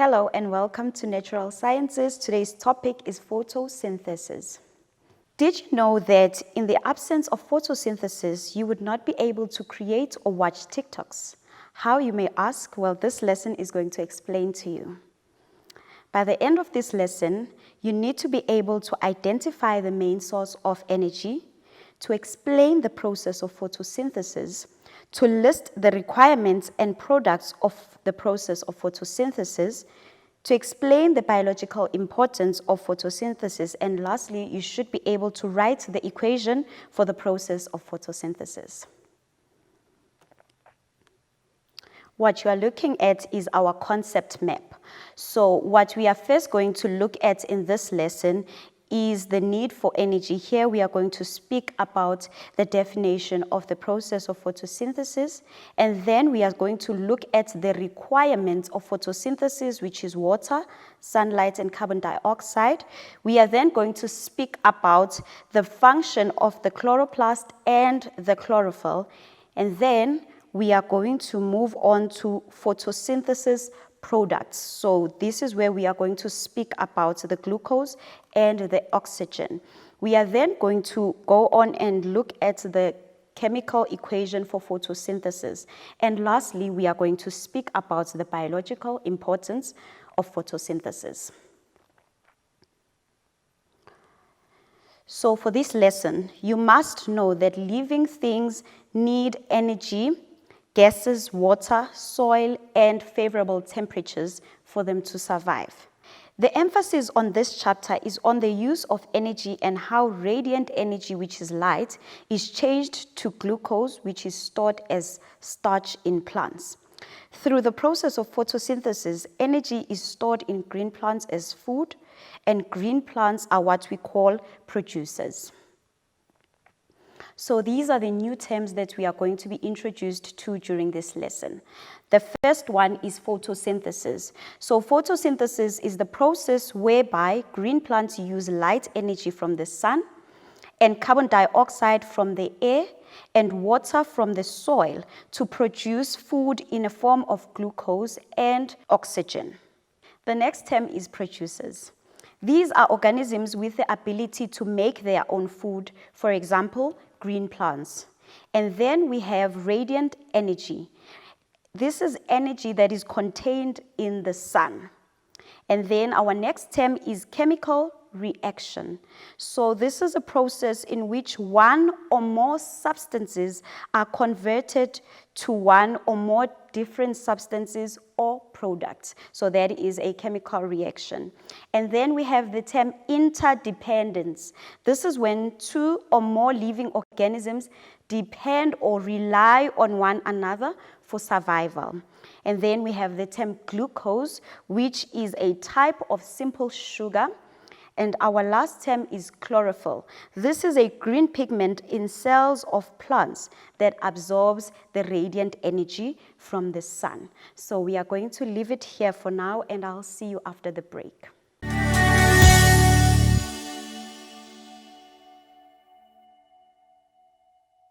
Hello and welcome to Natural Sciences. Today's topic is photosynthesis. Did you know that in the absence of photosynthesis, you would not be able to create or watch TikToks? How, you may ask? Well, this lesson is going to explain to you. By the end of this lesson, you need to be able to identify the main source of energy, to explain the process of photosynthesis, to list the requirements and products of the process of photosynthesis, to explain the biological importance of photosynthesis, and lastly, you should be able to write the equation for the process of photosynthesis. What you are looking at is our concept map. So what we are first going to look at in this lesson is the need for energy. Here we are going to speak about the definition of the process of photosynthesis, and then we are going to look at the requirements of photosynthesis, which is water, sunlight, and carbon dioxide. We are then going to speak about the function of the chloroplast and the chlorophyll, and then we are going to move on to photosynthesis products. So this is where we are going to speak about the glucose and the oxygen. We are then going to go on and look at the chemical equation for photosynthesis. And lastly, we are going to speak about the biological importance of photosynthesis. So for this lesson, you must know that living things need energy, gases, water, soil, and favorable temperatures for them to survive. The emphasis on this chapter is on the use of energy and how radiant energy, which is light, is changed to glucose, which is stored as starch in plants. Through the process of photosynthesis, energy is stored in green plants as food, and green plants are what we call producers. So these are the new terms that we are going to be introduced to during this lesson. The first one is photosynthesis. So photosynthesis is the process whereby green plants use light energy from the sun and carbon dioxide from the air and water from the soil to produce food in a form of glucose and oxygen. The next term is producers. These are organisms with the ability to make their own food, for example, green plants. And then we have radiant energy. This is energy that is contained in the sun. And then our next term is chemical reaction. So this is a process in which one or more substances are converted to one or more different substances or products. So that is a chemical reaction. And then we have the term interdependence. This is when two or more living organisms depend or rely on one another for survival. And then we have the term glucose, which is a type of simple sugar. And our last term is chlorophyll. This is a green pigment in cells of plants that absorbs the radiant energy from the sun. So we are going to leave it here for now, and I'll see you after the break.